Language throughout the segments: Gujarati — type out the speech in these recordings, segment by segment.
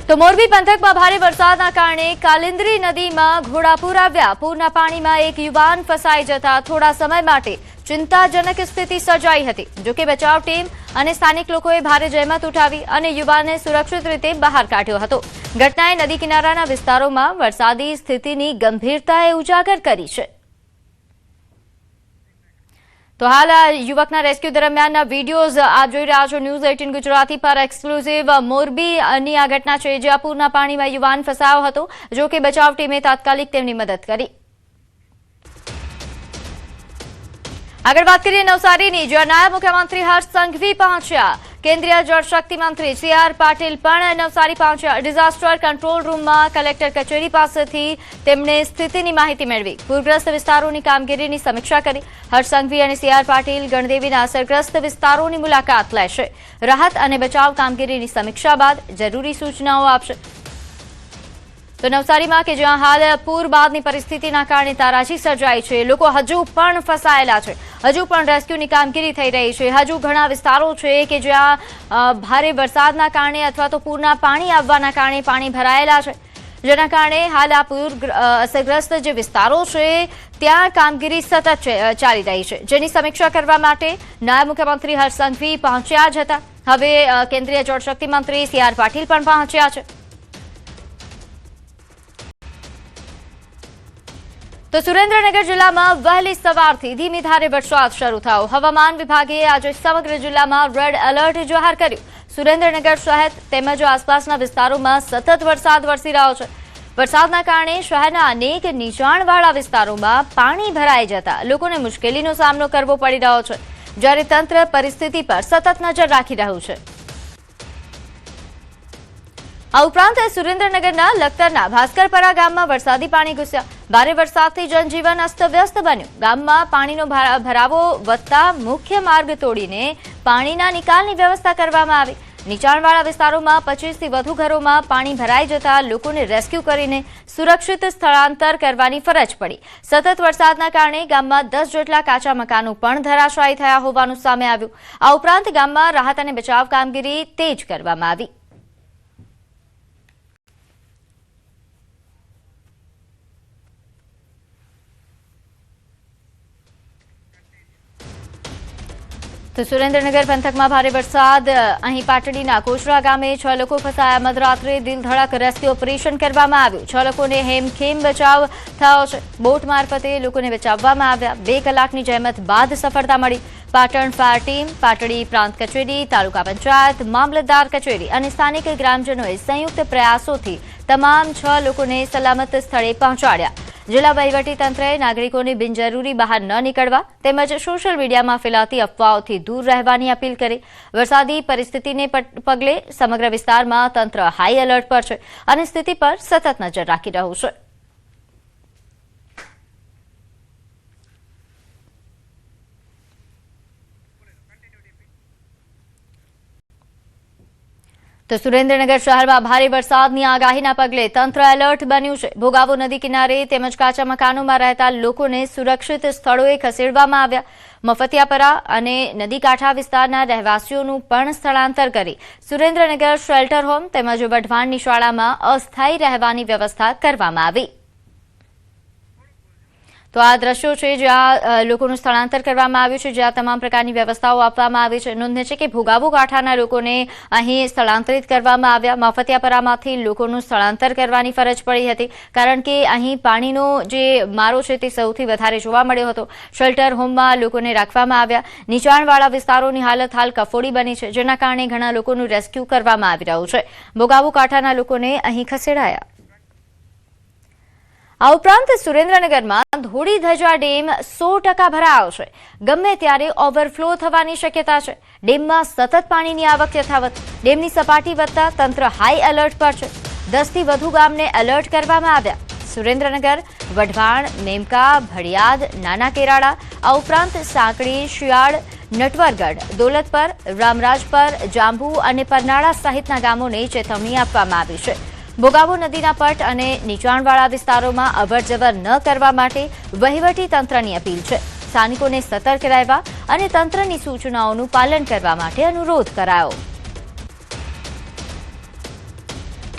તો મોરબી પંથકમાં ભારે વરસાદના કારણે કાલિંદરી નદીમાં ઘોડાપૂર આવ્યા। પૂરના પાણીમાં એક યુવાન ફસાઈ જતા થોડા સમય માટે ચિંતાજનક સ્થિતિ સર્જાઈ હતી। જોકે બચાવ ટીમ અને સ્થાનિક લોકોએ ભારે જહેમત ઉઠાવી અને યુવાનને સુરક્ષિત રીતે બહાર કાઢ્યો હતો। ઘટનાએ નદી કિનારાના વિસ્તારોમાં વરસાદી સ્થિતિની ગંભીરતાએ ઉજાગર કરી છે। તો હાલ યુવકના રેસ્ક્યુ દરમિયાનના વિડીયોઝ આપ જોઈ રહ્યા છો ન્યૂઝ 18 ગુજરાતી પર એક્સક્લુઝિવ। મોરબીની આ ઘટના છે જ્યાં પૂરના પાણીમાં યુવાન ફસાયો હતો। જો કે બચાવ ટીમે તાત્કાલિક તેમની મદદ કરી। આગળ વાત કરીએ નવસારીની, જ્યાં નાયબ મુખ્યમંત્રી હર્ષ સંઘવી પહોંચ્યા। કેન્દ્રીય જળશક્તિ મંત્રી CR પાટીલ પણ નવસારી પહોંચ્યા। ડિઝાસ્ટર કંટ્રોલ રૂમમાં કલેક્ટર કચેરી પાસેથી તેમણે સ્થિતિની માહિતી મેળવી, પૂરગ્રસ્ત વિસ્તારોની કામગીરીની સમીક્ષા કરી। હર્ષ સંઘવી અને CR પાટીલ ગણદેવીના અસરગ્રસ્ત વિસ્તારોની મુલાકાત લેશે। રાહત અને બચાવ કામગીરીની સમીક્ષા બાદ જરૂરી સૂચનાઓ આપશે। તો નવસારીમાં કે જ્યાં હાલ પૂર બાદની પરિસ્થિતિના કારણે તારાજી સર્જાઈ છે, લોકો હજુ પણ ફસાયેલા છે, હજુ પણ રેસ્ક્યુની કામગીરી થઈ રહી છે। હજુ ઘણા વિસ્તારો છે કે જ્યાં ભારે વરસાદના કારણે અથવા તો પૂરના પાણી આવવાના કારણે પાણી ભરાયેલા છે, જેના કારણે હાલ આ પૂર અસરગ્રસ્ત જે વિસ્તારો છે ત્યાં કામગીરી સતત ચાલી રહી છે, જેની સમીક્ષા કરવા માટે નાયબ મુખ્યમંત્રી હર્ષ સંઘવી પહોંચ્યા જ હતા। હવે કેન્દ્રીય જળશક્તિ મંત્રી CR પાટીલ પણ પહોંચ્યા છે। તો સુરેન્દ્રનગર જિલ્લામાં વહેલી સવારથી ધીમી ધારે વરસાદ શરૂ થયો। હવામાન વિભાગે આજે સમગ્ર જિલ્લામાં રેડ એલર્ટ જાહેર કર્યું। સુરેન્દ્રનગર શહેર તેમજ આસપાસના વિસ્તારોમાં સતત વરસાદ વરસી રહ્યો છે। વરસાદના કારણે શહેરના અનેક નીચાણવાળા વિસ્તારોમાં પાણી ભરાઈ જતા લોકોને મુશ્કેલીનો સામનો કરવો પડી રહ્યો છે, જ્યારે તંત્ર પરિસ્થિતિ પર સતત નજર રાખી રહ્યું છે। આ ઉપરાંત સુરેન્દ્રનગરના લખતરના ભાસ્કરપરા ગામમાં વરસાદી પાણી ઘૂસ્યા। ભારે વરસાદથી જનજીવન અસ્તવ્યસ્ત બન્યું। ગામમાં પાણીનો ભરાવો વધતા મુખ્ય માર્ગ તોડીને પાણીના નિકાલની વ્યવસ્થા કરવામાં આવી। નીચાણવાળા વિસ્તારોમાં 25થી વધુ ઘરોમાં પાણી ભરાઈ જતા લોકોને રેસ્ક્યુ કરીને સુરક્ષિત સ્થળાંતર કરવાની ફરજ પડી। સતત વરસાદના કારણે ગામમાં 10 જેટલા કાચા મકાનો પણ ધરાશાયી થયા હોવાનું સામે આવ્યું। આ ઉપરાંત ગામમાં રાહત અને બચાવ કામગીરી તેજ કરવામાં આવી। તો સુરેન્દ્રનગર પંથકમાં ભારે વરસાદ। અહીં પાટડીના કોચરા ગામે 6 લોકો ફસાયા। મધરાત્રે દિલધડક રેસ્ક્યુ ઓપરેશન કરવામાં આવ્યું। 6 લોકોને હેમખેમ બચાવ થયો છે। બોટ મારફતે લોકોને બચાવવામાં આવ્યા। 2 કલાકની જહેમત બાદ સફળતા મળી। પાટણ ફાયર ટીમ, પાટડી પ્રાંત કચેરી, તાલુકા પંચાયત, મામલતદાર કચેરી અને સ્થાનિક ગ્રામજનોએ સંયુક્ત પ્રયાસોથી તમામ 6 લોકોને સલામત સ્થળે પહોંચાડ્યા। જિલ્લા વહીવટીતંત્રએ નાગરિકોને બિનજરૂરી બહાર ન નીકળવા તેમજ સોશિયલ મીડિયામાં ફેલાતી અફવાઓથી દૂર રહેવાની અપીલ કરી। વરસાદી પરિસ્થિતિને પગલે સમગ્ર વિસ્તારમાં તંત્ર હાઈ એલર્ટ પર છે અને સ્થિતિ પર સતત નજર રાખી રહ્યું છે। તો સુરેન્દ્રનગર શહેરમાં ભારે વરસાદની આગાહીના પગલે તંત્ર એલર્ટ બન્યું છે। ભોગાવો નદી કિનારે તેમજ કાચા મકાનોમાં રહેતા લોકોને સુરક્ષિત સ્થળોએ ખસેડવામાં આવ્યા। મફતિયાપરા અને નદી કાંઠા વિસ્તારના રહેવાસીઓનું પણ સ્થળાંતર કરી સુરેન્દ્રનગર શેલ્ટર હોમ તેમજ વઢવાણની શાળામાં અસ્થાયી રહેવાની વ્યવસ્થા કરવામાં આવી। તો આ દ્રશ્યો છે જ્યાં લોકોનું સ્થળાંતર કરવામાં આવ્યું છે, જ્યાં તમામ પ્રકારની વ્યવસ્થાઓ આપવામાં આવી છે। નોંધનીય છે કે ભોગાવો કાંઠાના લોકોને અહીં સ્થળાંતરિત કરવામાં આવ્યા। મફતિયાપરામાંથી લોકોનું સ્થળાંતર કરવાની ફરજ પડી હતી, કારણ કે અહીં પાણીનો જે મારો છે તે સૌથી વધારે જોવા મળ્યો હતો। શેલ્ટર હોમમાં લોકોને રાખવામાં આવ્યા। નીચાણવાળા વિસ્તારોની હાલત હાલ કફોડી બની છે, જેના કારણે ઘણા લોકોનું રેસ્ક્યુ કરવામાં આવી રહ્યું છે। ભોગાવો કાંઠાના લોકોને અહીં ખસેડાયા। આ ઉપરાંત સુરેન્દ્રનગરમાં ધોળીધજા ડેમ 100% ભરાયો છે। ગમે ત્યારે ઓવરફ્લો થવાની શક્યતા છે। ડેમમાં સતત પાણીની આવક યથાવત। ડેમની સપાટી વધતા તંત્ર હાઈ એલર્ટ પર છે। 10થી વધુ ગામને એલર્ટ કરવામાં આવ્યા। સુરેન્દ્રનગર, વઢવાણ, મેમકા, ભડિયાદ, નાના કેરાળા, આ ઉપરાંત સાંકડી, શિયાળ, નટવરગઢ, દોલતપર, રામરાજપર, જાંબુ અને પરનાળા સહિતના ગામોને ચેતવણી આપવામાં આવી છે। ભોગાવો નદીના પટ અને નીચાણવાળા વિસ્તારોમાં અવરજવર ન કરવા માટે વહીવટી તંત્રની અપીલ છે। સ્થાનિકોને સતર્ક રહેવા અને તંત્રની સૂચનાઓનું પાલન કરવા માટે અનુરોધ કરાયો।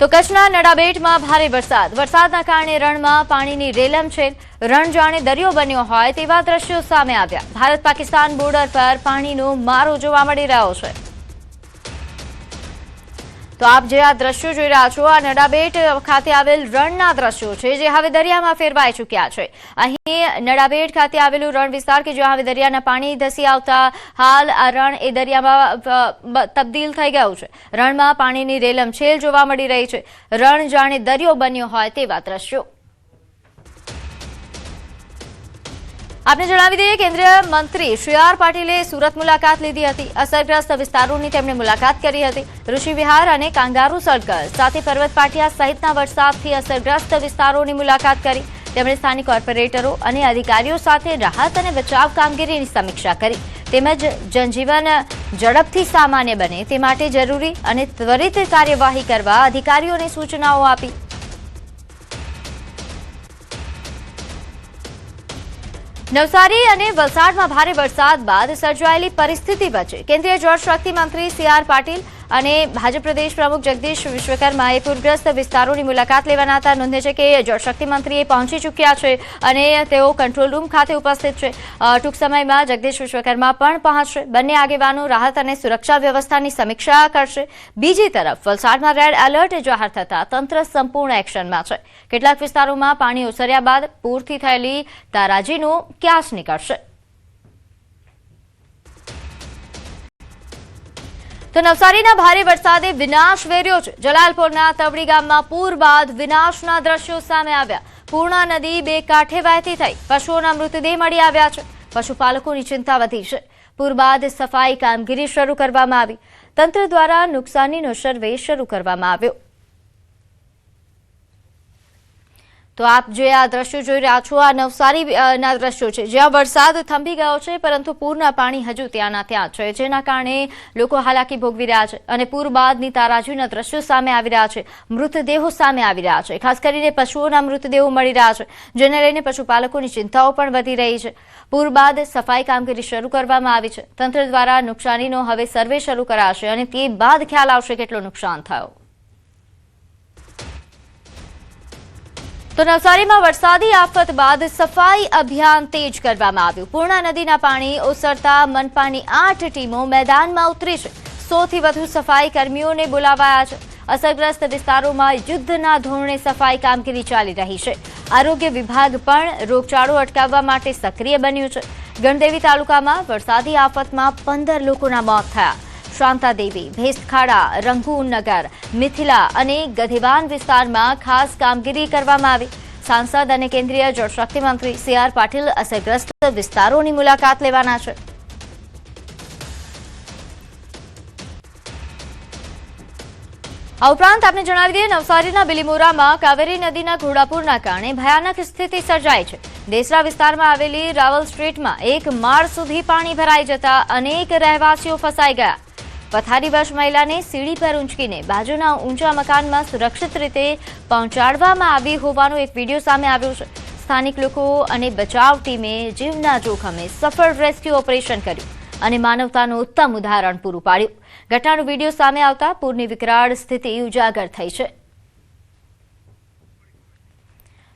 તો કચ્છના નડાબેટમાં ભારે વરસાદના કારણે રણમાં પાણીની રેલમછેલ, રણ જાણે દરિયો બન્યો હોય તેવા દ્રશ્યો સામે આવ્યા. ભારત પાકિસ્તાન બોર્ડર પર પાણીનો મારો જોવા મળી રહ્યો છે. તો આપ જે આ દ્રશ્યો જોઈ રહ્યા છો, આ નડાબેટ ખાતે આવેલ રણના દ્રશ્યો છે જે હવે દરિયામાં ફેરવાઈ ચૂક્યા છે. અહીં નડાબેટ ખાતે આવેલું રણ વિસ્તાર કે જ્યાં હવે દરિયાના પાણી ધસી આવતા હાલ આ રણ એ દરિયામાં તબદીલ થઈ ગયું છે. રણમાં પાણીની રેલમછેલ જોવા મળી રહી છે. રણ જાણે દરિયો બન્યો હોય તેવા દ્રશ્યો. આપને જણાવી દઈએ, કેન્દ્રીય મંત્રી સી.આર. પાટીલે સુરત મુલાકાત લીધી હતી. અસરગ્રસ્ત વિસ્તારોની તેમણે મુલાકાત કરી હતી. ઋષિ વિહાર અને કાંગારુ સર્કલ સાથે પર્વત પાટિયા સહિતના વરસાદથી અસરગ્રસ્ત વિસ્તારોની મુલાકાત કરી. તેમણે સ્થાનિક કોર્પોરેટરો અને અધિકારીઓ સાથે રાહત અને બચાવ કામગીરીની સમીક્ષા કરી. તેમજ જનજીવન ઝડપથી સામાન્ય બને તે માટે જરૂરી અને ત્વરિત કાર્યવાહી કરવા અધિકારીઓને સૂચનાઓ આપી. નવસારી અને વલસાડમાં ભારે વરસાદ બાદ સર્જાયેલી પરિસ્થિતિ વચ્ચે કેન્દ્રીય જળશક્તિ મંત્રી સી.આર. પાટીલ અને ભાજપ પ્રદેશ પ્રમુખ જગદીશ વિશ્વકર્માએ પૂરગ્રસ્ત વિસ્તારોની મુલાકાત લેવાના હતા. નોંધે છે કે જળશક્તિ મંત્રીએ પહોંચી ચૂક્યા છે અને તેઓ કંટ્રોલ રૂમ ખાતે ઉપસ્થિત છે. ટૂંક સમયમાં જગદીશ વિશ્વકર્મા પણ પહોંચશે. બંને આગેવાનો રાહત અને સુરક્ષા વ્યવસ્થાની સમીક્ષા કરશે. બીજી તરફ વલસાડમાં રેડ એલર્ટ જાહેર થતા તંત્ર સંપૂર્ણ એક્શનમાં છે. કેટલાક વિસ્તારોમાં પાણી ઓસર્યા બાદ પૂરથી થયેલી તારાજીનો ક્યાસ નીકળશે. તો નવસારીના ભારે વરસાદે વિનાશ વેર્યો છે. જલાલપોરના તવડી ગામમાં પૂર બાદ વિનાશના દ્રશ્યો સામે આવ્યા. પૂર્ણા નદી બે કાંઠે વહેતી થઈ. પશુઓના મૃતદેહ મળી આવ્યા છે. પશુપાલકોની ચિંતા વધી છે. પૂર બાદ સફાઈ કામગીરી શરૂ કરવામાં આવી. તંત્ર દ્વારા નુકસાનીનો સર્વે શરૂ કરવામાં આવ્યો. તો આપ જે આ દ્રશ્યો જોઈ રહ્યા છો, આ નવસારીના દ્રશ્યો છે જ્યાં વરસાદ થંભી ગયો છે પરંતુ પૂરના પાણી હજુ ત્યાંના ત્યાં છે, જેના કારણે લોકો હાલાકી ભોગવી રહ્યા છે અને પૂર બાદની તારાજીના દ્રશ્યો સામે આવી રહ્યા છે. મૃતદેહો સામે આવી રહ્યા છે. ખાસ કરીને પશુઓના મૃતદેહો મળી રહ્યા છે, જેને લઈને પશુપાલકોની ચિંતાઓ પણ વધી રહી છે. પૂર બાદ સફાઈ કામગીરી શરૂ કરવામાં આવી છે. તંત્ર દ્વારા નુકસાનીનો હવે સર્વે શરૂ કરાશે અને તે બાદ ખ્યાલ આવશે કેટલું નુકસાન થયું. તો નવસારીમાં વરસાદી આફત બાદ સફાઈ અભિયાન તેજ કરવામાં આવ્યું. પૂર્ણા નદીના પાણી ઓસરતા મનપાની 8 ટીમો મેદાનમાં ઉતરી છે. 100 થી વધુ સફાઈ કર્મીઓને બોલાવાયા છે. અસરગ્રસ્ત વિસ્તારોમાં યુદ્ધના ધોરણે સફાઈ કામગીરી ચાલી રહી છે. આરોગ્ય વિભાગ પણ રોગચાળો અટકાવવા માટે સક્રિય બન્યું છે. ગણદેવી તાલુકામાં વરસાદી આફતમાં 15 લોકોના મોત થયા. શાંતાદેવી, ભેસ્તખાડા, રંગુનગર, મિથિલા અને ગધેવાન વિસ્તારમાં ખાસ કામગીરી કરવામાં આવી. સાંસદ અને કેન્દ્રીય જળશક્તિ મંત્રી સી.આર. પાટીલ અસરગ્રસ્ત વિસ્તારોની મુલાકાત લેવાના છે. આ ઉપરાંત આપને જણાવી દઈએ, નવસારીના બિલીમોરામાં કાવેરી નદીના ઘોડાપૂરના કારણે ભયાનક સ્થિતિ સર્જાઈ છે. દેસરા વિસ્તારમાં આવેલી રાવલ સ્ટ્રીટમાં 1 માળ સુધી પાણી ભરાઈ જતા અનેક રહેવાસીઓ ફસાઈ ગયા. પથારીવશ મહિલાને સીડી પર ઊંચકીને બાજુના ઊંચા મકાનમાં સુરક્ષિત રીતે પહોંચાડવામાં આવી હોવાનો એક વિડીયો સામે આવ્યો છે. સ્થાનિક લોકો અને બચાવ ટીમે જીવના જોખમે સફળ રેસ્ક્યુ ઓપરેશન કર્યું અને માનવતાનું ઉત્તમ ઉદાહરણ પૂરું પાડ્યું. ઘટનાનો વિડીયો સામે આવતા પૂરની વિકરાળ સ્થિતિ ઉજાગર થઈ છે.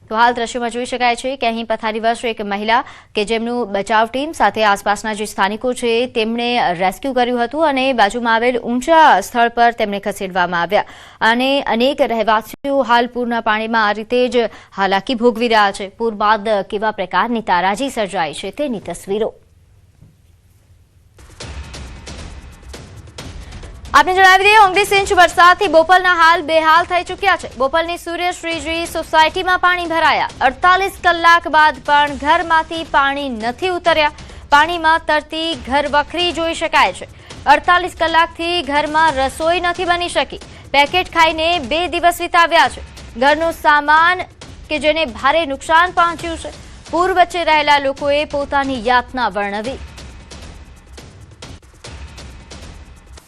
તો હાલ દ્રશ્યમાં જોઈ શકાય છે કે અહીં પથારીવશ એક મહિલા કે જેમનું બચાવ ટીમ સાથે આસપાસના જે સ્થાનિકો છે તેમણે રેસ્ક્યુ કર્યું હતું અને બાજુમાં આવેલ ઊંચા સ્થળ પર તેમને ખસેડવામાં આવ્યા અને અનેક રહેવાસીઓ હાલ પૂરના પાણીમાં આ રીતે જ હાલાકી ભોગવી રહ્યા છે. પૂર બાદ કેવા પ્રકારની તારાજી સર્જાઈ છે તેની તસવીરો આપને જણાવી દઈએ. 19 ઇંચ વરસાદથી બોપલના હાલ બેહાલ થઈ ચૂક્યા છે. બોપલની સૂર્યશ્રીજી સોસાયટીમાં પાણી ભરાયા. 48 કલાક બાદ પણ ઘરમાંથી પાણી નથી ઉતર્યા. પાણીમાં તરતી ઘર વખરી જોઈ શકાય છે. 48 કલાકથી ઘરમાં રસોઈ નથી બની શકી. પેકેટ ખાઈને 2 દિવસ વિતાવ્યા છે. ઘરનો સામાન કે જેને ભારે નુકસાન પહોંચ્યું છે. પૂર વચ્ચે રહેલા લોકોએ પોતાની યાતના વર્ણવી.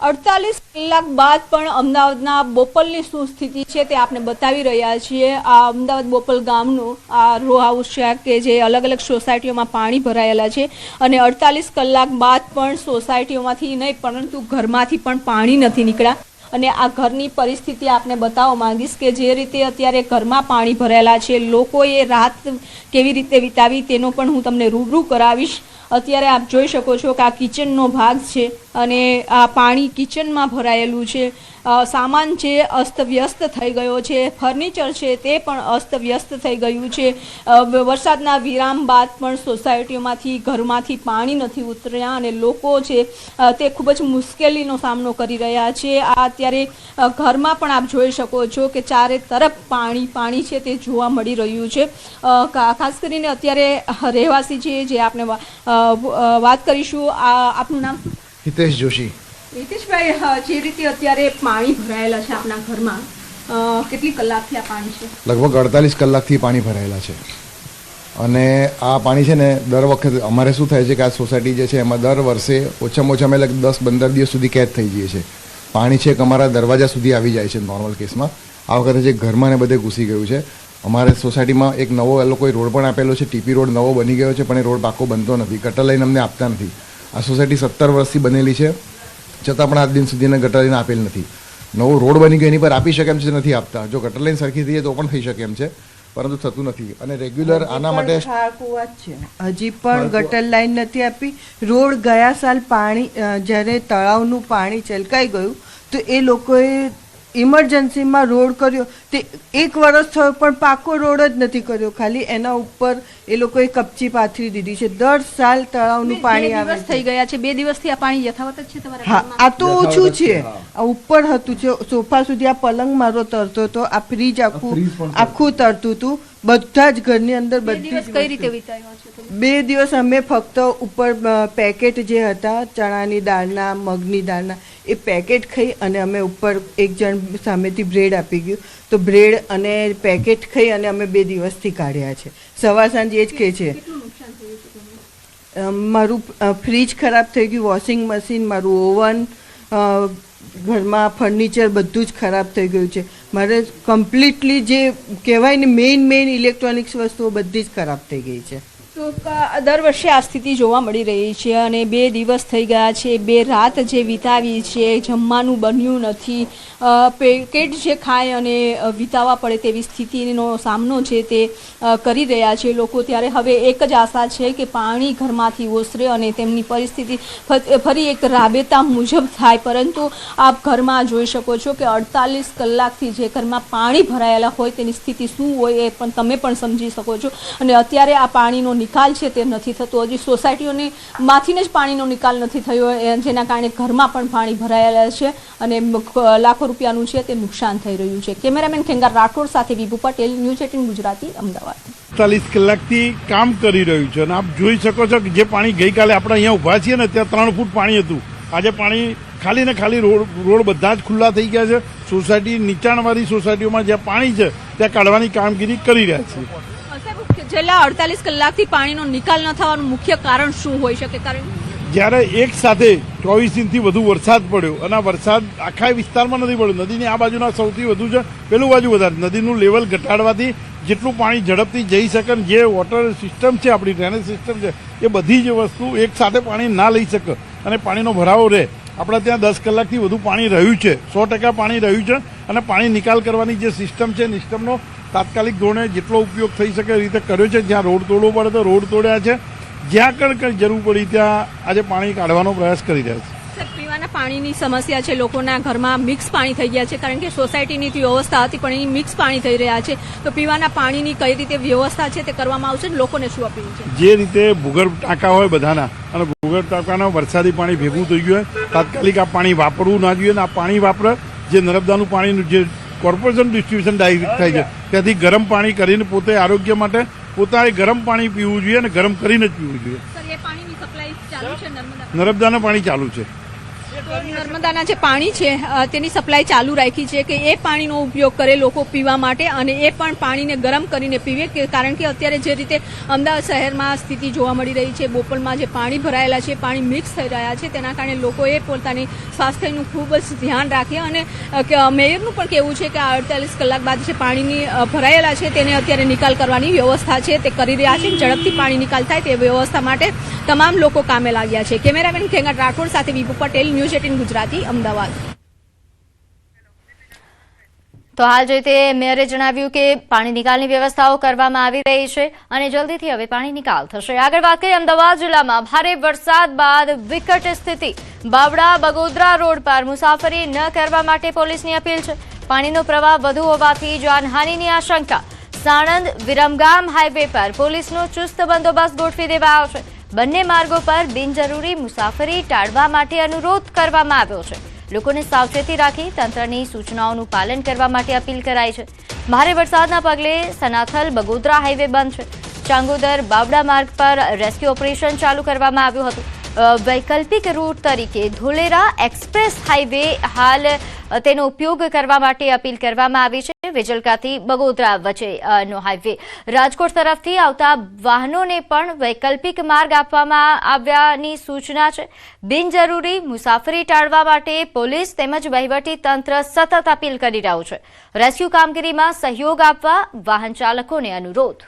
48 કલાક બાદ પણ અમદાવાદના બોપલની શું સ્થિતિ છે તે આપણે બતાવી રહ્યા છીએ. આ અમદાવાદ બોપલ ગામનું આ રો હાઉસ છે કે જે અલગ અલગ સોસાયટીઓમાં પાણી ભરાયેલા છે અને 48 કલાક બાદ પણ સોસાયટીઓમાંથી નહીં પરંતુ ઘરમાંથી પણ પાણી નથી નીકળ્યા. અને આ ઘરની પરિસ્થિતિ આપને બતાવવા માંગીશ કે જે રીતે અત્યારે ઘરમાં પાણી ભરાયેલા છે, લોકોએ રાત કેવી રીતે વિતાવી તેનો પણ હું તમને રૂબરૂ કરાવીશ. અત્યારે આપ જોઈ શકો છો કે આ કિચનનો ભાગ છે અને આ પાણી કિચનમાં ભરાયેલું છે. સામાન છે અસ્તવ્યસ્ત થઈ ગયો છે, ફર્નિચર છે તે પણ અસ્તવ્યસ્ત થઈ ગયું છે. વરસાદના વિરામ બાદ પણ સોસાયટીઓમાંથી ઘરમાંથી પાણી નથી ઉતર્યા અને લોકો છે તે ખૂબ જ મુશ્કેલીનો સામનો કરી રહ્યા છે. આ અત્યારે ઘરમાં પણ આપ જોઈ શકો છો કે ચારે તરફ પાણી છે તે જોવા મળી રહ્યું છે. ખાસ કરીને અત્યારે રહેવાસી છે જે આપણે વાત કરીશું. આપનું નામ? હિતેશ જોશી. હિતેશભાઈ, જે રીતે અત્યારે પાણી ભરાયેલા છે આપના ઘરમાં, કેટલી કલાકથી આ પાણી છે? લગભગ 48 કલાકથી પાણી ભરાયેલા છે. અને આ પાણી છે ને દર વખતે અમારે શું થાય છે કે આ સોસાયટી જે છે એમાં દર વર્ષે ઓછામાં ઓછા અમે 10-15 દિવસ સુધી કેદ થઈ જઈએ છીએ. પાણી છે કે અમારા દરવાજા સુધી આવી જાય છે નોર્મલ કેસમાં. આ વખતે જે ઘરમાં ને બધે ઘૂસી ગયું છે. અમારે સોસાયટીમાં એક નવો એ લોકોએ રોડ પણ આપેલો છે, ટીપી રોડ નવો બની ગયો છે, પણ એ રોડ પાકો બનતો નથી. ગટર લાઈન અમને આપતા નથી. આ સોસાયટી 17 વર્ષથી બનેલી છે, છતાં પણ આજ દિન સુધી ગટર લાઈન આપેલ નથી. નવો રોડ બની ગયો એની પર આપી શકે એમ છે, નથી આપતા. જો ગટર લાઈન સરખી થઈ જાય તો પણ થઈ શકે એમ છે, પરંતુ થતું નથી. અને રેગ્યુલર આના માટે હજી પણ ગટર લાઈન નથી આપી. રોડ ગયા સાલ પાણી જ્યારે તળાવનું પાણી છલકાઈ ગયું તો એ લોકોએ ઇમરજન્સીમાં રોડ કર્યો. તે 1 વર્ષ થયો પણ પાકો રોડ જ નથી કર્યો, ખાલી એના ઉપર એ લોકોએ કપચી પાથરી દીધી છે. દર સાલ તળાવનું પાણી આવે થઈ ગયા છે. 2 દિવસથી આ પાણી યથાવત જ છે તમારા? હા, આ તો ઓછું છે. આ ઉપર હતું છે, સોફા સુધી આ પલંગ મારો તરતો હતો, આ ફ્રીજ આખું તરતું હતું. બધા જ ઘરની અંદર બધી કઈ રીતે વિતાવ્યો છે? 2 દિવસ અમે ફક્ત ઉપર પેકેટ જે હતા ચણાની દાળના, મગની દાળના, એ પેકેટ ખાઈ અને અમે ઉપર એક જણ સામેથી બ્રેડ આપી ગયું તો બ્રેડ અને પેકેટ ખાઈ અને અમે 2 દિવસથી કાઢ્યા છે. સવાર સાંજ એ જ કહે છે. મારું ફ્રીજ ખરાબ થઈ ગયું, વોશિંગ મશીન, મારું ઓવન, ઘરમાં ફર્નિચર બધું જ ખરાબ થઈ ગયું છે. મારે કમ્પ્લીટલી જે કહેવાય ને મેઇન ઇલેક્ટ્રોનિક્સ વસ્તુઓ બધી જ ખરાબ થઈ ગઈ છે. તો દર વર્ષે આ સ્થિતિ જોવા મળી રહી છે અને 2 દિવસ થઈ ગયા છે. 2 રાત જે વિતાવી છે, જમવાનું બન્યું નથી, પેકેટ જે ખાય અને વિતાવવા પડે તેવી સ્થિતિનો સામનો છે તે કરી રહ્યા છે લોકો. ત્યારે હવે એક જ આશા છે કે પાણી ઘરમાંથી ઓસરે અને તેમની પરિસ્થિતિ ફરી એક રાબેતા મુજબ થાય. પરંતુ આપ ઘરમાં જોઈ શકો છો કે 48 કલાકથી જે ઘરમાં પાણી ભરાયેલા હોય તેની સ્થિતિ શું હોય એ પણ તમે પણ સમજી શકો છો. અને અત્યારે આ પાણીનો નિકાલ છે તે નથી થતો. હજી સોસાયટીઓને માંથીને જ પાણીનો નિકાલ નથી થયો, જેના કારણે ઘરમાં પણ પાણી ભરાયેલા છે અને લાખો રૂપિયાનું છે તે નુકસાન થઈ રહ્યું છે. કેમેરામેન ખેંગાર રાઠોડ સાથે વિભુ પટેલ, ન્યૂઝ 18 ગુજરાતી, અમદાવાદ. 48 કલાકથી કામ કરી રહ્યું છે અને આપ જોઈ શકો છો કે જે પાણી ગઈકાલે આપણે અહીંયા ઉભા છીએ ને ત્યાં 3 ફૂટ પાણી હતું. આજે પાણી ખાલી ને ખાલી રોડ બધા જ ખુલ્લા થઈ ગયા છે. સોસાયટી નીચાણવાળી સોસાયટીઓમાં જ્યાં પાણી છે ત્યાં કાઢવાની કામગીરી કરી રહ્યા છીએ. છેલ્લા 48 કલાકથી પાણીનો નિકાલ ન થવાનું મુખ્ય કારણ શું હોઈ શકે? કારણ જ્યારે એક સાથે 24 ઇંચથી વધુ વરસાદ પડ્યો અને આ વરસાદ આખા વિસ્તારમાં નથી પડ્યો, નદીની આ બાજુના સૌથી વધુ છે, પેલું બાજુ વધારે. નદીનું લેવલ ઘટાડવાથી જેટલું પાણી ઝડપથી જઈ શકે, જે વોટર સિસ્ટમ છે, આપણી ડ્રેનેજ સિસ્ટમ છે, એ બધી જ વસ્તુ એક સાથે પાણી ના લઈ શકે અને પાણીનો ભરાવો રહે. આપણા ત્યાં 10 કલાકથી વધુ પાણી રહ્યું છે, 100% પાણી રહ્યું છે અને પાણી નિકાલ કરવાની જે સિસ્ટમ છે, સિસ્ટમનો તાત્કાલિક ધોરણે જેટલો ઉપયોગ થઈ શકે એ રીતે કર્યો છે. જ્યાં રોડ તોડવો પડે તો રોડ તોડ્યા છે, જ્યાં કંઈ જરૂર પડી ત્યાં આજે પાણી કાઢવાનો પ્રયાસ કરી રહ્યા છે. પીવાના પાણીની સમસ્યા છે, લોકોના ઘરમાં મિક્સ પાણી થઈ ગયા છે, કારણ કે સોસાયટીની વ્યવસ્થા હતી પણ એ મિક્સ પાણી થઈ રહ્યા છે. તો પીવાના પાણીની કઈ રીતે વ્યવસ્થા છે તે કરવામાં આવશે, લોકોને શું અપીલ છે? જે રીતે ભૂગર્ભ ટાંકા હોય બધાના અને ભૂગર્ભ ટાંકાના વરસાદી પાણી ભેગું થઈ ગયું હોય, તાત્કાલિક આ પાણી વાપરવું ના જોઈએ. આ પાણી વાપરે જે નર્મદાનું પાણીનું જે કોર્પોરેશન ડિસ્ટ્રીબ્યુશન ડાયરેક્ટ થાય છે ત્યાંથી ગરમ પાણી કરીને પોતે આરોગ્ય માટે પોતાએ ગરમ પાણી પીવું જોઈએ અને ગરમ કરીને જ પીવું જોઈએ. નર્મદાનું પાણી ચાલુ છે. નર્મદાના જે પાણી છે તેની સપ્લાય ચાલુ રાખી છે કે એ પાણીનો ઉપયોગ કરે લોકો પીવા માટે અને એ પણ પાણીને ગરમ કરીને પીવે, કારણ કે અત્યારે જે રીતે અમદાવાદ શહેરમાં સ્થિતિ જોવા મળી રહી છે, બોપલમાં જે પાણી ભરાયેલા છે, પાણી મિક્સ થઈ રહ્યા છે, તેના કારણે લોકોએ પોતાની સ્વાસ્થ્યનું ખૂબ જ ધ્યાન રાખે. અને મેયરનું પણ કહેવું છે કે 48 કલાક બાદ જે પાણીની ભરાયેલા છે તેને અત્યારે નિકાલ કરવાની વ્યવસ્થા છે તે કરી રહ્યા છે. ઝડપથી પાણી નિકાલ થાય તે વ્યવસ્થા માટે તમામ લોકો કામે લાગ્યા છે. કેમેરામેન ખેંગાર રાઠોડ સાથે વિભુ પટેલ, ન્યૂઝ 18 ગુજરાતી, અમદાવાદ. તો હાલ જે તે મેયરે જણાવ્યું કે પાણી નિકાલની વ્યવસ્થાઓ કરવામાં આવી રહી છે અને જલ્દીથી હવે પાણી નિકાલ થશે. આગળ વાત કરીએ અમદાવાદ જિલ્લામાં ભારે વરસાદ બાદ વિકટ સ્થિતિ. બાવડા બગોદરા રોડ પર મુસાફરી ન કરવા માટે પોલીસની અપીલ છે. પાણીનો પ્રવાહ વધુ હોવાથી જાનહાનિની આશંકા. સાણંદ વિરમગામ હાઈવે પર પોલીસનો ચુસ્ત બંદોબસ્ત ગોઠવી દેવાયો છે. બંને માર્ગો પર બિનજરૂરી મુસાફરી ટાળવા માટે અનુરોધ કરવામાં આવ્યો છે. લોકોને સાવચેતી રાખી તંત્રની સૂચનાઓનું પાલન કરવા માટે અપીલ કરાઈ છે. ભારે વરસાદના પગલે સનાથલ બગોદરા હાઈવે બંધ છે. ચાંગોદર બાવડા માર્ગ પર રેસ્ક્યુ ઓપરેશન ચાલુ કરવામાં આવ્યું હતું. વૈકલ્પિક રૂટ તરીકે ધોલેરા એક્સપ્રેસ હાઈવે હાલ તેનો ઉપયોગ કરવા માટે અપીલ કરવામાં આવી છે. વેજલકાથી બગોદરા વચ્ચેનો હાઈવે રાજકોટ તરફથી આવતા વાહનોને પણ વૈકલ્પિક માર્ગ આપવામાં આવ્યાની સૂચના છે. બિનજરૂરી મુસાફરી ટાળવા માટે પોલીસ તેમજ વહીવટી તંત્ર સતત અપીલ કરી રહ્યું છે. રેસ્ક્યુ કામગીરીમાં સહયોગ આપવા વાહન ચાલકોને અનુરોધ.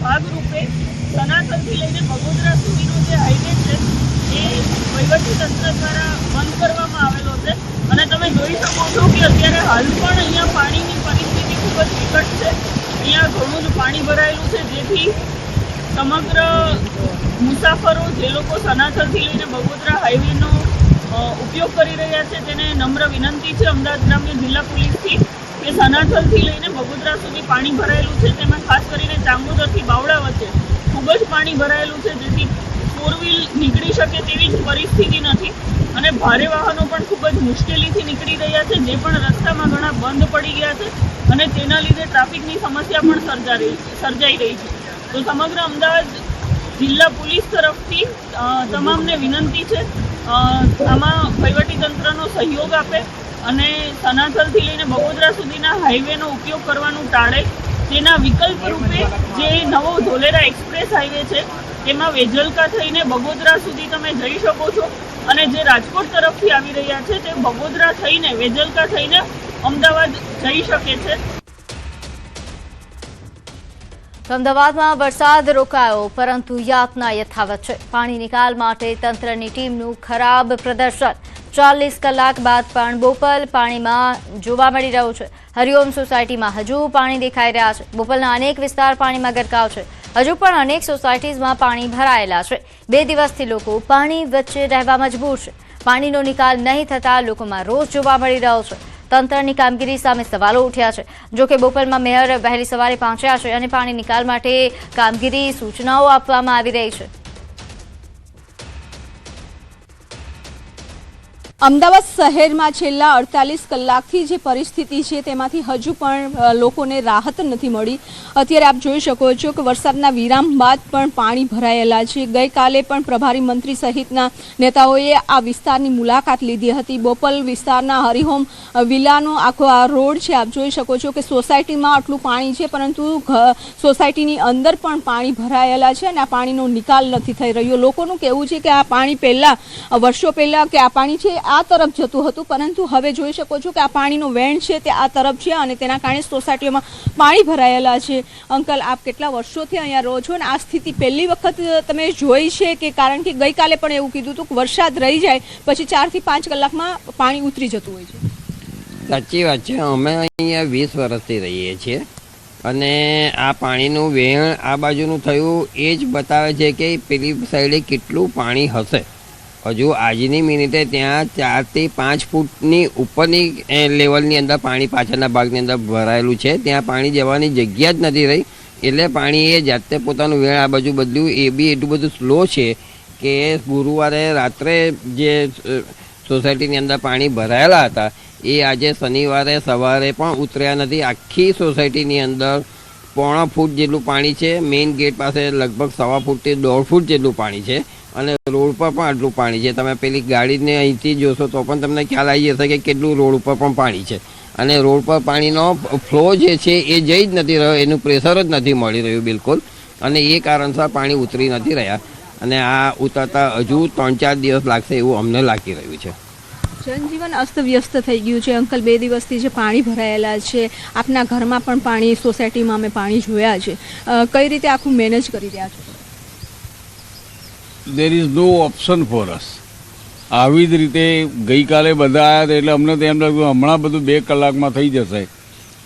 ભાગરૂપે સનાતનથી લઈને બગોદરા સુધીનો જે હાઈવે છે એ વહીવટી તંત્ર દ્વારા બંધ કરવામાં આવેલો છે અને તમે જોઈ શકો છો કે અત્યારે હાલ પણ અહીંયા પાણીની પરિસ્થિતિ ખૂબ જ વિકટ છે. અહીંયા ઘણું જ પાણી ભરાયેલું છે, જેથી સમગ્ર મુસાફરો જે લોકો સનાતનથી લઈને બગોદરા હાઈવેનો ઉપયોગ કરી રહ્યા છે તેને નમ્ર વિનંતી છે અમદાવાદ ગ્રામ્ય જિલ્લા પોલીસથી કે સનાથલથી લઈને બગોદરા સુધી પાણી ભરાયેલું છે. તેમાં ખાસ કરીને ચાંગોદરથી બાવડા વચ્ચે ખૂબ જ પાણી ભરાયેલું છે, જેથી ફોર વ્હીલ નીકળી શકે તેવી જ પરિસ્થિતિ નથી અને ભારે વાહનો પણ ખૂબ જ મુશ્કેલીથી નીકળી રહ્યા છે, જે પણ રસ્તામાં ઘણા બંધ પડી ગયા છે અને તેના લીધે ટ્રાફિકની સમસ્યા પણ સર્જાઈ રહી છે. તો સમગ્ર અમદાવાદ જિલ્લા પોલીસ તરફથી તમામને વિનંતી છે આમાં વહીવટીતંત્રનો સહયોગ આપે અને સનાથલથી લઈને બગોદરા સુધીના હાઈવેનો ઉપયોગ કરવાનું ટાળે. તેના વિકલ્પ રૂપે જે નવો ધોલેરા એક્સપ્રેસ હાઈવે છે તેમાં વેજલકા થઈને બગોદરા સુધી તમે જઈ શકો છો અને જે રાજકોટ તરફથી આવી રહ્યા છે તે બગોદરા થઈને વેજલકા થઈને અમદાવાદ જઈ શકે છે. અમદાવાદમાં વરસાદ રોકાયો પરંતુ યાતના યથાવત છે. પાણી નિકાલ માટે તંત્રની ટીમનું ખરાબ પ્રદર્શન. 40 કલાક બાદ પણ બોપલ પાણીમાં જોવા મળી રહ્યું છે. હરિઓમ સોસાયટીમાં હજુ પાણી દેખાઈ રહ્યા છે. બોપલના અનેક વિસ્તાર પાણીમાં ગરકાવ છે. હજુ પણ અનેક સોસાયટીઝમાં પાણી ભરાયેલા છે. 2 દિવસથી લોકો પાણી વચ્ચે રહેવા મજબૂર છે. પાણીનો નિકાલ નહીં થતાં લોકોમાં રોષ જોવા મળી રહ્યો છે. તંત્રની કામગીરી સામે સવાલો ઉઠ્યા છે. જોકે બોપલમાં મેયર વહેલી સવારે પહોંચ્યા છે અને પાણી નિકાલ માટે કામગીરી સૂચનાઓ આપવામાં આવી રહી છે. અમદાવાદ શહેરમાં છેલ્લા 48 કલાકથી જે પરિસ્થિતિ છે તેમાંથી હજુ પણ લોકોને રાહત નથી મળી. અત્યારે આપ જોઈ શકો છો કે વરસાદના વિરામ બાદ પણ પાણી ભરાયેલા છે. ગઈકાલે પણ પ્રભારી મંત્રી સહિતના નેતાઓએ આ વિસ્તારની મુલાકાત લીધી હતી. બોપલ વિસ્તારના હરિહોમ વિલાનો આખો આ રોડ છે. આપ જોઈ શકો છો કે સોસાયટીમાં આટલું પાણી છે પરંતુ સોસાયટીની અંદર પણ પાણી ભરાયેલા છે અને આ પાણીનો નિકાલ નથી થઈ રહ્યો. લોકોનું કહેવું છે કે આ પાણી પહેલાં વર્ષો પહેલાં કે આ પાણી છે આ તરફ જતું હતું પરંતુ હવે જોઈ શકો છો કે આ પાણીનો વેણ છે તે આ તરફ છે અને તેના કારણે સોસાયટીઓમાં પાણી ભરાયેલા છે. અંકલ, આપ કેટલા વર્ષોથી અહીંયા રહો છો અને આ સ્થિતિ પહેલી વખત તમે જોઈ છે કે કારણ કે ગઈકાલે પણ એવું કીધું હતું કે વરસાદ રહી જાય પછી 4 થી 5 કલાકમાં પાણી ઉતરી જતું હોય છે? સાચી વાત છે. અમે અહીંયા 20 વર્ષથી રહીએ છીએ અને આ પાણીનું વહેણ આ બાજુનું થયું એ જ બતાવે છે કે પેલી સાઈડે કેટલું પાણી હશે. હજુ આજની મિનિટે ત્યાં 4 થી 5 ફૂટની ઉપરની લેવલની અંદર પાણી પાછળના ભાગની અંદર ભરાયેલું છે. ત્યાં પાણી જવાની જગ્યા જ નથી રહી. એટલે પાણીએ જાતે પોતાનું વેણ આ બાજુ બદલ્યું. એ બી એટલું બધું સ્લો છે કે ગુરુવારે રાત્રે જે સોસાયટીની અંદર પાણી ભરાયેલા હતા એ આજે શનિવારે સવારે પણ ઉતર્યા નથી. આખી સોસાયટીની અંદર 1.5 ફૂટ જેટલું પાણી છે. મેઇન ગેટ પાસે લગભગ 1.25 ફૂટથી 1.5 ફૂટ જેટલું પાણી છે અને રોડ પર પણ આટલું પાણી છે. તમે પેલી ગાડીને અહીંથી જોશો તો પણ તમને ખ્યાલ આવી જશે કે કેટલું રોડ ઉપર પણ પાણી છે અને રોડ પર પાણીનો ફ્લો જે છે એ જઈ જ નથી રહ્યો. એનું પ્રેશર જ નથી મળી રહ્યું બિલકુલ અને એ કારણસર પાણી ઉતરી નથી રહ્યા અને આ ઉતરતા હજુ 3-4 દિવસ લાગશે એવું અમને લાગી રહ્યું છે. જનજીવન અસ્તવ્યસ્ત થઈ ગયું છે. અંકલ, 2 દિવસથી જે પાણી ભરાયેલા છે, આપના ઘરમાં પણ પાણી, સોસાયટીમાં અમે પાણી જોયા છે, કઈ રીતે આખું મેનેજ કરી રહ્યા છો? There is no option for us. આવી જ રીતે ગઈકાલે બધા આવ્યા હતા એટલે અમને તો એમ લાગ્યું હમણાં બધું 2 કલાકમાં થઈ જશે.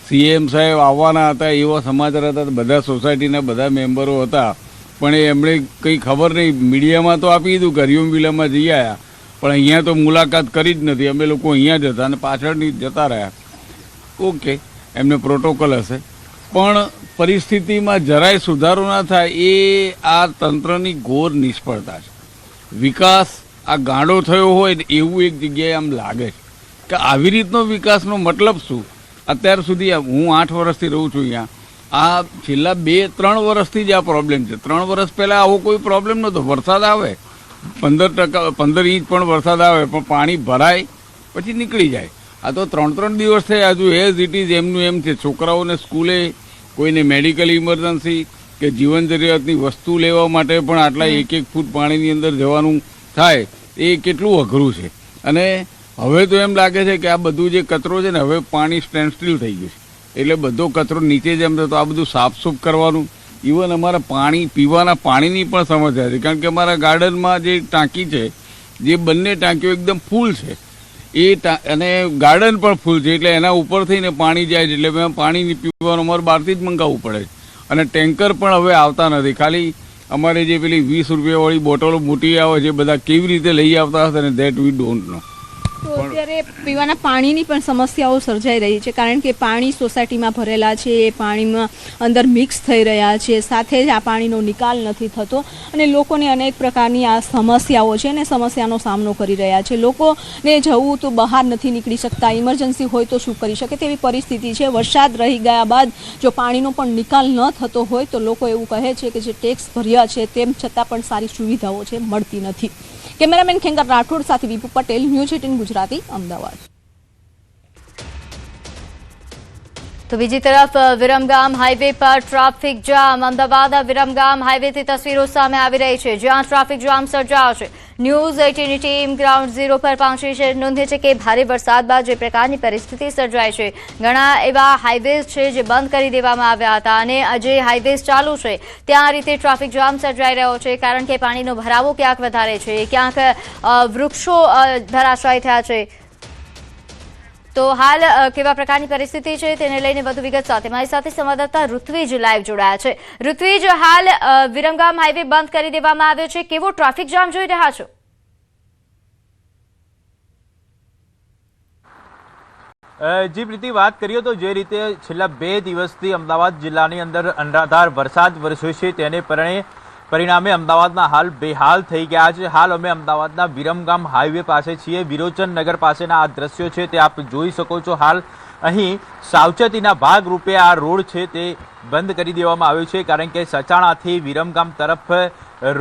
સીએમ સાહેબ આવવાના હતા એવા સમાચાર હતા, બધા સોસાયટીના બધા મેમ્બરો હતા, પણ એમણે કંઈ ખબર નહીં. મીડિયામાં તો આપી દીધું કે હરિઓમ વિલામાં જઈ આવ્યા, પણ અહીંયા તો મુલાકાત કરી જ નથી. અમે લોકો અહીંયા જ હતા અને પાછળની જતા રહ્યા. ઓકે, એમને પ્રોટોકોલ હશે, પણ પરિસ્થિતિમાં જરાય સુધારો ના થાય એ આ તંત્રની ઘોર નિષ્ફળતા છે. વિકાસ આ ગાંડો થયો હોય ને એવું એક જગ્યાએ આમ લાગે છે કે આવી રીતનો વિકાસનો મતલબ શું? અત્યાર સુધી હું 8 વર્ષથી રહું છું અહીંયા. આ છેલ્લા 2-3 વર્ષથી જ આ પ્રોબ્લેમ છે. 3 વર્ષ પહેલાં આવો કોઈ પ્રોબ્લેમ નહોતો. વરસાદ આવે 15 ઇંચ પણ વરસાદ આવે પણ પાણી ભરાય પછી નીકળી જાય. આ તો 3 દિવસ થયા હજુ એઝ ઇટ ઇઝ એમનું એમ છે. છોકરાઓને સ્કૂલે, કોઈને મેડિકલ ઇમરજન્સી કે જીવન જરૂરિયાતની વસ્તુ લેવા માટે પણ આટલા 1-1 ફૂટ પાણીની અંદર જવાનું થાય એ કેટલું અઘરું છે. અને હવે તો એમ લાગે છે કે આ બધું જે કચરો છે ને હવે પાણી સ્ટેન્ડ સ્ટીલ થઈ ગયું છે, એટલે બધો કચરો નીચે જેમ તો આ બધું સાફસૂફ કરવાનું. ઇવન અમારા પાણી, પીવાના પાણીની પણ સમસ્યા છે, કારણ કે અમારા ગાર્ડનમાં જે ટાંકી છે, જે બંને ટાંકીઓ એકદમ ફૂલ છે અને ગાર્ડન પણ ફૂલ છે, એટલે એના ઉપર થઈને પાણી જાય છે. એટલે પાણી પીવાનું અમારે બહારથી જ મંગાવવું પડે છે. અને ટેન્કર પણ હવે આવતા નથી. ખાલી અમારે જે પેલી 20 રૂપિયાવાળી બોટલો મોટી આવે છે, બધા કેવી રીતે લઈ આવતા હશે ને દેટ વી ડોન્ટ નો. તો અત્યારે પીવાના પાણીની પણ સમસ્યાઓ સર્જાઈ રહી છે, કારણ કે પાણી સોસાયટીમાં ભરેલા છે, એ પાણીમાં અંદર મિક્સ થઈ રહ્યા છે, સાથે જ આ પાણીનો નિકાલ નથી થતો અને લોકોને અનેક પ્રકારની આ સમસ્યાઓ છે ને સમસ્યાનો સામનો કરી રહ્યા છે. લોકોને જવું તો બહાર નથી નીકળી શકતા, ઇમરજન્સી હોય તો શું કરી શકે તેવી પરિસ્થિતિ છે. વરસાદ રહી ગયા બાદ જો પાણીનો પણ નિકાલ ન થતો હોય તો લોકો એવું કહે છે કે જે ટેક્સ ભર્યા છે તેમ છતાં પણ સારી સુવિધાઓ છે મળતી નથી. કેમેરામેન ખેંગર રાઠોડ સાથે વિપુ પટેલ, ન્યૂઝ 18 ગુજરાતી, અમદાવાદ. તો બીજી તરફ વિરમગામ હાઈવે પર ટ્રાફિક જામ. અમદાવાદ વિરમગામ હાઈવેથી તસવીરો સામે આવી રહી છે, જ્યાં ટ્રાફિક જામ સર્જાયો છે. ન્યૂઝ 18ની ટીમ ગ્રાઉન્ડ ઝીરો પર પહોંચી છે. નોંધે છે કે ભારે વરસાદ બાદ જે પ્રકારની પરિસ્થિતિ સર્જાઈ છે, ઘણા એવા હાઈવેઝ છે જે બંધ કરી દેવામાં આવ્યા હતા અને જે હાઈવેઝ ચાલુ છે ત્યાં આ રીતે ટ્રાફિક જામ સર્જાઈ રહ્યો છે, કારણ કે પાણીનો ભરાવો ક્યાંક વધારે છે, ક્યાંક વૃક્ષો ધરાશાયી થયા છે. તો હાલ કેવા પ્રકારની પરિસ્થિતિ છે તેને લઈને વધુ વિગત સાથે મારી સાથે સંવાદદાતા ઋત્વિજ લાઈવ જોડાયા છે. ઋત્વિજ, હાલ વિરમગામ હાઈવે બંધ કરી દેવામાં આવ્યો છે, કેવો ટ્રાફિક જામ જોઈ રહ્યા છો? જી પ્રીતિ, વાત કરીએ તો જે રીતે છેલ્લા 2 દિવસથી અમદાવાદ જિલ્લાની અંદર અનરાધાર વરસાદ વરસ્યો છે તેને પરિણામે અમદાવાદના હાલ બેહાલ થઈ ગયા છે. હાલ અમે અમદાવાદના વિરમગામ હાઈવે પાસે છીએ. વિરોચન નગર પાસેના આ દ્રશ્યો છે તે આપ જોઈ શકો છો. હાલ અહીં સાવચેતીના ભાગરૂપે આ રોડ છે તે બંધ કરી દેવામાં આવ્યો છે, કારણ કે સચાણાથી વિરમગામ તરફ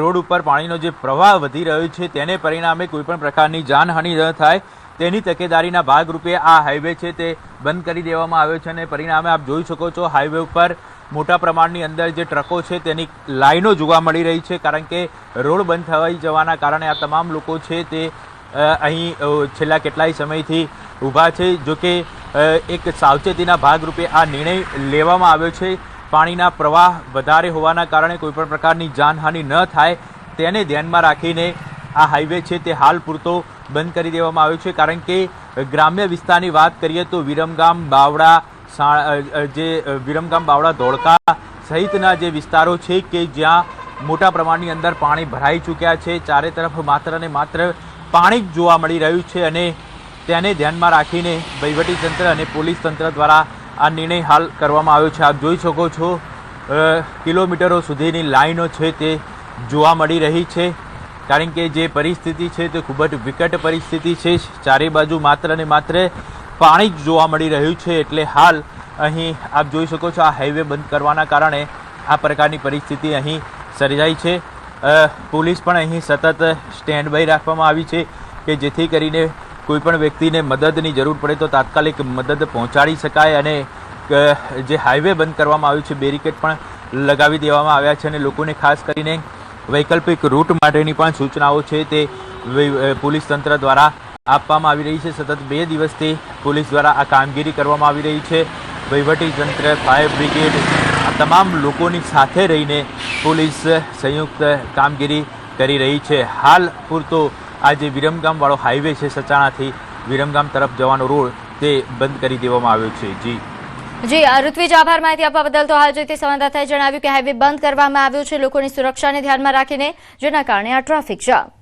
રોડ ઉપર પાણીનો જે પ્રવાહ વધી રહ્યો છે તેને પરિણામે કોઈપણ પ્રકારની જાનહાનિ ન થાય તેની તકેદારીના ભાગરૂપે આ હાઈવે છે તે બંધ કરી દેવામાં આવ્યો છે. અને પરિણામે આપ જોઈ શકો છો હાઈવે ઉપર મોટા પ્રમાણની અંદર જે ટ્રકો છે તેની લાઈનો જોવા મળી રહી છે, કારણ કે રોડ બંધ થવાઈ જવાના કારણે આ તમામ લોકો છે તે અહીં છેલ્લા કેટલાય સમયથી ઊભા છે. જોકે એક સાવચેતીના ભાગરૂપે આ નિર્ણય લેવામાં આવ્યો છે. પાણીના પ્રવાહ વધારે હોવાના કારણે કોઈપણ પ્રકારની જાનહાનિ ન થાય તેને ધ્યાનમાં રાખીને આ હાઈવે છે તે હાલ પૂરતો બંધ કરી દેવામાં આવ્યો છે, કારણ કે ગ્રામ્ય વિસ્તારની વાત કરીએ તો વિરમગામ, બાવડા, બાવડા, ધોળકા સહિતના જે વિસ્તારો છે કે જ્યાં મોટા પ્રમાણની અંદર પાણી ભરાઈ ચૂક્યા છે, ચારે તરફ માત્ર ને માત્ર પાણી જ જોવા મળી રહ્યું છે અને તેને ધ્યાનમાં રાખીને વહીવટીતંત્ર અને પોલીસ તંત્ર દ્વારા આ નિર્ણય હાલ કરવામાં આવ્યો છે. આપ જોઈ શકો છો કિલોમીટરો સુધીની લાઈનો છે તે જોવા મળી રહી છે, કારણ કે જે પરિસ્થિતિ છે તે ખૂબ જ વિકટ પરિસ્થિતિ છે. ચારે બાજુ માત્ર ને માત્ર પાણી જ જોવા મળી રહ્યું છે. એટલે હાલ અહીં આપ જોઈ શકો છો આ હાઈવે બંધ કરવાના કારણે આ પ્રકારની પરિસ્થિતિ અહીં સર્જાઈ છે. પોલીસ પણ અહીં સતત સ્ટેન્ડ બાય રાખવામાં આવી છે કે જેથી કરીને કોઈપણ વ્યક્તિને મદદની જરૂર પડે તો તાત્કાલિક મદદ પહોંચાડી શકાય. અને જે હાઈવે બંધ કરવામાં આવ્યું છે બેરિકેડ પણ લગાવી દેવામાં આવ્યા છે અને લોકોને ખાસ કરીને વૈકલ્પિક રૂટ માટેની પણ સૂચનાઓ છે તે પોલીસ તંત્ર દ્વારા આપવામાં આવી રહી છે. સતત 2 દિવસથી પોલીસ દ્વારા આ કામગીરી કરવામાં આવી રહી છે. વહીવટીતંત્ર, ફાયર બ્રિગેડ આ તમામ લોકોની સાથે રહીને પોલીસ સંયુક્ત કામગીરી કરી રહી છે. હાલ પૂરતો આ જે વિરમગામવાળો હાઈવે છે સચાણાથી વિરમગામ તરફ જવાનો રોડ તે બંધ કરી દેવામાં આવ્યો છે. જી ઋત્વિજ, આભાર માહિતી આપવા બદલ. તો હાલ જોઈતી સંવાદદાતાએ જણાવ્યું કે હાઈવે બંધ કરવામાં આવ્યો છે લોકોની સુરક્ષાને ધ્યાનમાં રાખીને, જેના કારણે આ ટ્રાફિક જામ.